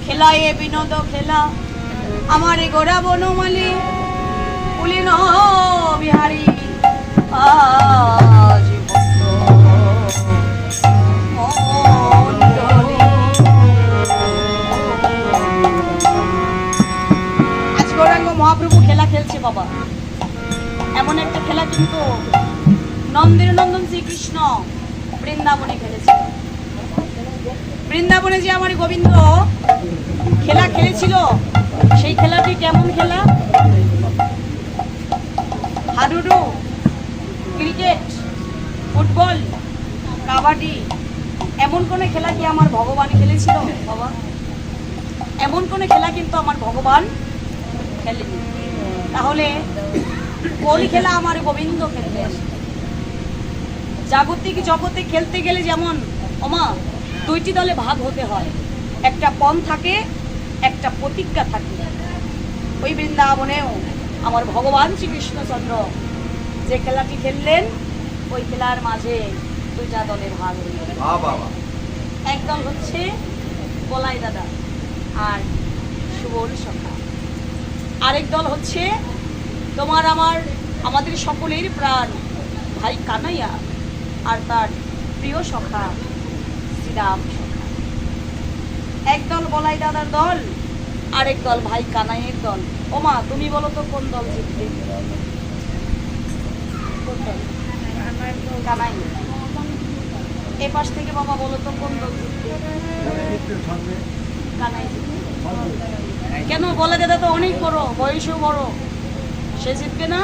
খেলায় বিনোদ খেলা আমার গোড়া বনমালী পুলিন বিহারী আজ গৌরাঙ্গ মহাপ্রভু খেলা খেলছে বাবা। এমন একটা খেলা কিন্তু নন্দের নন্দন শ্রীকৃষ্ণ বৃন্দাবনে খেলেছে। বৃন্দাবনে যে আমার গোবিন্দ খেলা খেলেছিল, সেই খেলাটি কেমন খেলা? হাডুডু, ক্রিকেট, ফুটবল, কাবাডি, এমন কোন খেলা কি আমার ভগবান খেলেছিল বাবা? এমন কোন খেলা কিন্তু আমার ভগবান খেলেনি। তাহলে কোন খেলা আমার গোবিন্দ খেলতে আসে? জাগতিক জগতে খেলতে গেলে যেমন ওমা দুইটি দলে ভাগ হতে হয়, একটা পণ থাকে, একটা প্রতিজ্ঞা থাকে। ওই বৃন্দাবনেও আমার ভগবান শ্রীকৃষ্ণচন্দ্র যে খেলাটি খেললেন, ওই খেলার মাঝে দুইটা দলে ভাগ হয়ে গেল। এক দল হচ্ছে বলাই দাদা আর সুবল সখা, আরেক দল হচ্ছে তোমার আমার আমাদের সকলের প্রাণ ভাই কানাইয়া আর তার প্রিয় সখা শ্রীরাম সখা। একদল বলাই দাদার দল, আরেক দল ভাই কানাইয়ের দল। ওমা তুমি বলো তো কোন দল জিতবে? কানাই। এ পাশ থেকে বাবা বলো তো কোন দল জিতবে? কানাই জিতবে। কেন? বলে দাদা তো অনেক বড়, বয়সও বড়, সে জিতবে না?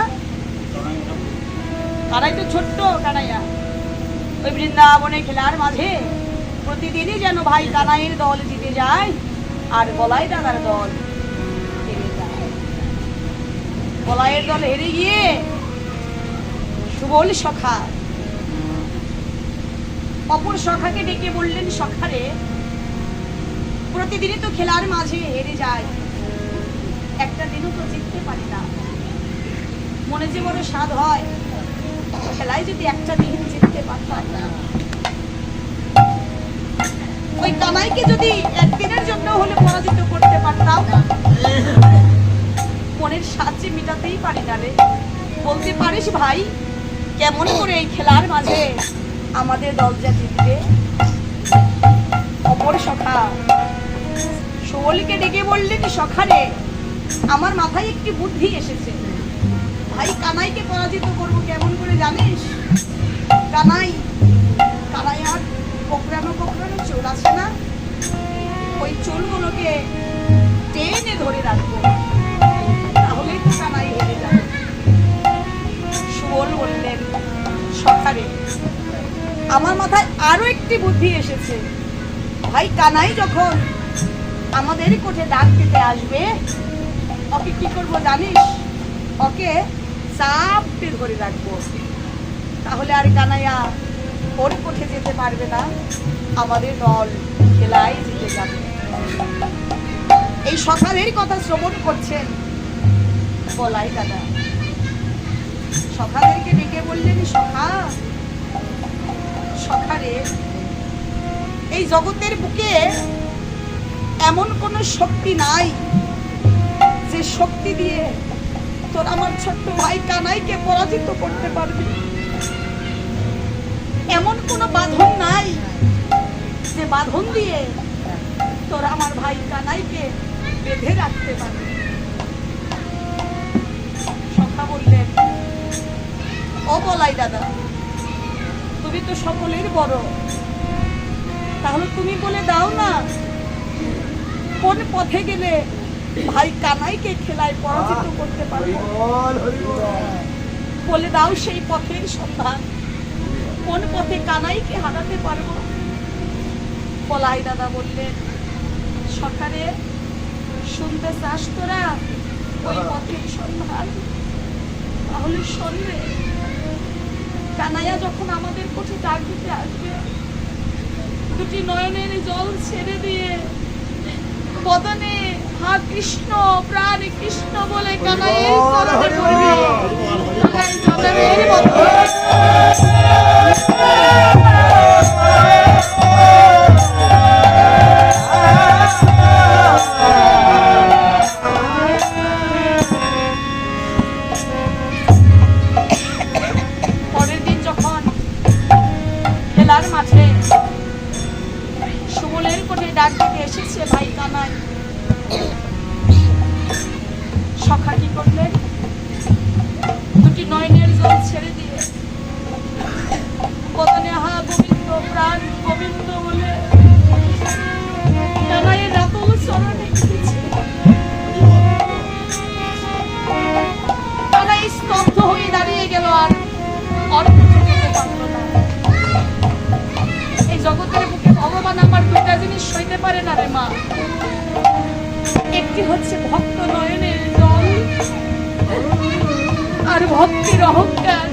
কানাই তো ছোট্ট কানাইয়া। ওই বৃন্দাবনে খেলার মাঝে প্রতিদিনই যেন ভাই কানাইয়ের দল জিতে যায় আর বলাই দাদার দল হেরে যায়। বলাইয়ের দল হেরে গিয়ে সুবল সখা অপর সখাকে ডেকে বললেন, সখারে প্রতিদিনই তো খেলার মাঝে হেরে যায়, একটা দিনও তো জিততে পারি না, মনে যে বড় স্বাদ হয় খেলায় যদি একটা দিন জিততে পারতাম। ওই কানাইকে যদি একদিনের জন্য হলে পরাজিত করতে পারতাম, মনের স্বাদ যে মিটাতেই পারি না রে। বলতে পারিস ভাই কেমন করে এই খেলার মাঝে আমাদের দল যা জিতবে? অপর সখা সুবলকে ডেকে বললেন, সখারে আমার মাথায় একটি বুদ্ধি এসেছে, ভাই কানাইকে পরাজিত করবো কেমন করে জানিস? কানাই আর কোকড়ানো চুল আছে না, ওই চুলগুলোকে টেনে ধরে রাখবো, তাহলে তো কানাই হেরে যাবে। সুবল বললেন, সখারে আমার মাথায় আরো একটি বুদ্ধি এসেছে, ভাই কানাই যখন আমাদের কোঠে ডাক দিতে আসবে, ওকে কি করবো জানিস? ওকে চাপটে ধরে রাখবো, তাহলে আর কানাইয়া ওর কোঠে যেতে পারবে না, আমাদের দল খেলায় জিতে যাবে। এই সখারের কথা শ্রবণ করছেন বলাই দাদা। সখাদেরকে ডেকে বললেন, সখারে এই জগতের বুকে এমন কোন শক্তি নাই যে শক্তি দিয়ে তোর আমার ছোট্ট ভাই কানাইকে পরাজিত করতে পারবি। এমন কোন বাঁধন নাই যে বাঁধন দিয়ে তোর আমার ভাই কানাইকে বেঁধে রাখতে পারবি। সখা বললেন, ও বলাই দাদা তুমি তো সকলের বড়, তাহলে তুমি বলে দাও না কোন পথে গেলে ভাই কানাইকে খেলায় পরাজিত করতে পারবো? বলে দাও সেই পথের সন্ধান, কোন পথে কানাইকে হারাতে পারবো? বলাই দাদা বললেন, সখারে শুনতে চাস তোরা ওই পথের সন্ধান? তাহলে শুনবে, কানাইয়া যখন আমাদের কোঠে ডাক দিতে আসবে, দুটি নয়নের জল ছেড়ে দিয়ে বদনে হা কৃষ্ণ প্রাণ কৃষ্ণ বলে কানাইয়ের চরণে পড়বে। কানাই জনমের বদনে মাঠে সুবলের কোণে ডাক দিতে এসেছে ভাই কানাই। সখা কি করলেন? দুটি নয়নের জল ছেড়ে দিয়ে বদনে হা গোবিন্দ প্রাণ গোবিন্দ বলে কানাইয়ের রাতুল চরণে গেছে। কানাই স্তব্ধ হয়ে দাঁড়িয়ে গেল, আর অর্থ যেতে পারল না। জগতের বুকে ভগবান আমার দুইটা জিনিস সইতে পারে না রে মা। একটি হচ্ছে ভক্ত নয়নের জল, আর ভক্তির অহংকার।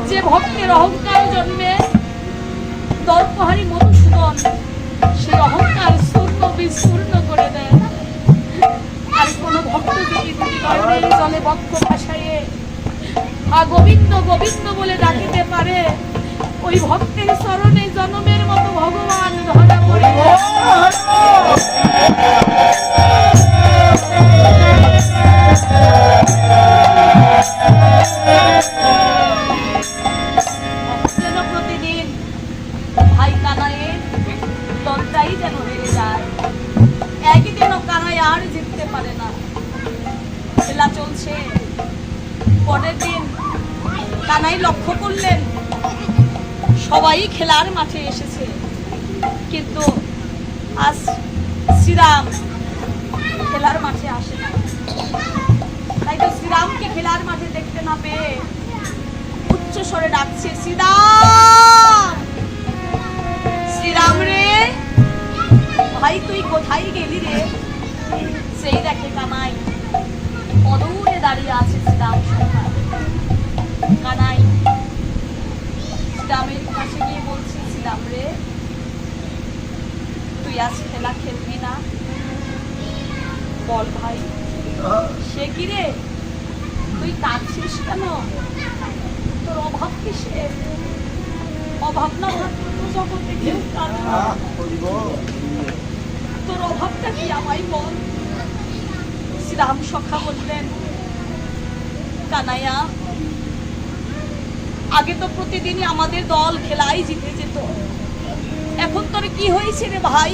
যে ভক্তের অহংকার জন্মে দর্পহারী মধুসূদন সেই অহংকার চূর্ণ বিচূর্ণ করে দেয়। আর কোন ভক্ত যদি দুটি নয়নের জলে বক্ষ ভাসাইয়ে গোবিন্দ গোবিন্দ বলে ডাকিতে পারে, ওই ভক্তের চরণে জনমের মতো ভগবান ধরা পড়ে। যেন প্রতিদিন ভাই কানাইয়ের দলটাই যেন হেরে যায়। একদিনও কানাই আর জিততে পারে না। খেলা চলছে। পরের দিন কানাই লক্ষ্য করলেন সবাই খেলার মাঠে এসেছে, কিন্তু আজ শ্রীরাম খেলার মাঠে আসে না। তাই তো শ্রীরামকে খেলার মাঠে দেখতে না পেয়ে উচ্চ স্বরে ডাকছে, শ্রীরাম শ্রীরাম রে ভাই তুই কোথায় গেলি রে? সেই দেখে কানাই অদূরে দাঁড়িয়ে আছে শ্রীরাম সখা। কানাই শ্রীরামের কাছে গিয়ে বলছি, শ্রীরাম রে তুই আজ খেলা খেলবি না? বল ভাই। সে কি রে তুই কাঁদছিস কেন? তোর অভাব কিসের? অভাব না থাকলে জগতে কেউ কাঁদে না। তোর অভাবটা কি আমায় বল। শ্রীরাম সখা বললেন, কানাইয়া আগে তো প্রতিদিনই আমাদের দল খেলাই জিতে যেত, এখন তোর কি হয়েছে রে ভাই?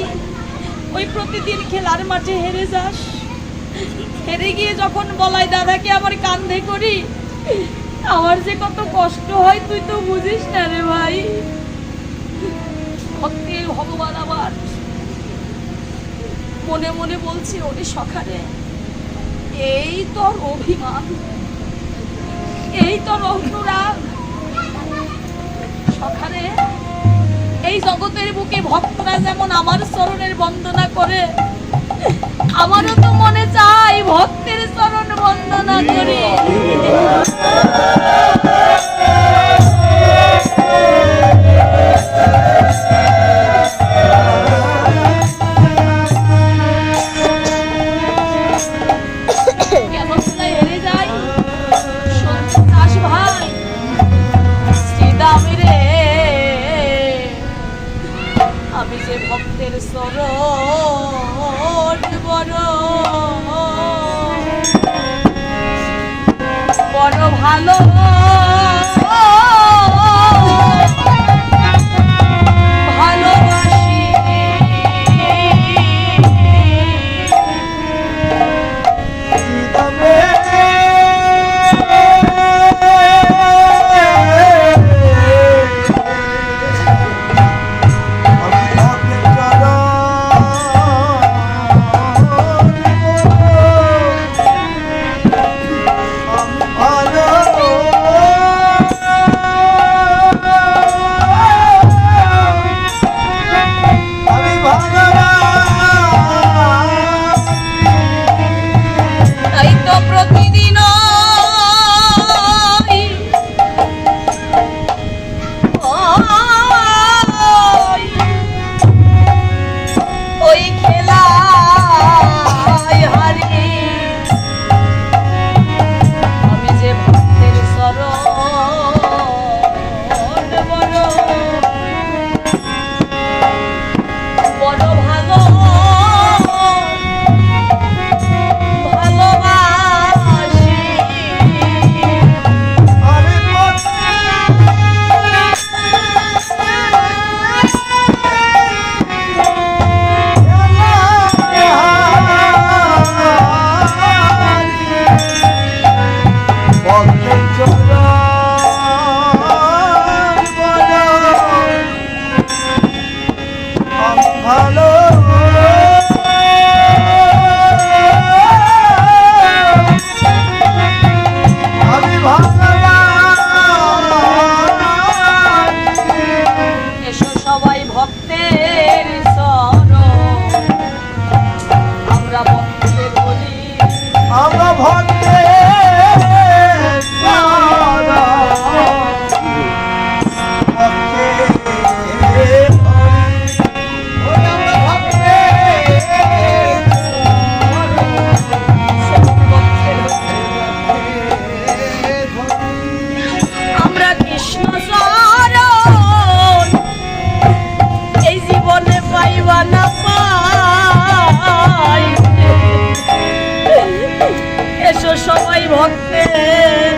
ওই প্রতিদিন খেলার মাঠে হেরে যাস। হেরে গিয়ে যখন বলাই দাদাকে আমার কাঁধে করি, আমার যে কত কষ্ট হয় তুই তো বুঝিস না রে ভাই। ভক্তের ভগবান আবার মনে মনে বলছে, ওরে সখারে এই তোর অভিমান, এই তোর অনুরাগ। সখারে এই জগতের বুকে ভক্তরা যেমন আমার চরণের বন্দনা করে, আমারও তো মনে চাই ভক্তের চরণ বন্দনা করে। আমি যে ভক্তের চরণ বড় বড় ভালো ভালোবাসি। Oh আমরা ভক্তে আমরা কৃষ্ণ চরণ এই জীবনে পাইবা না পাই, এসো সবাই ভক্তের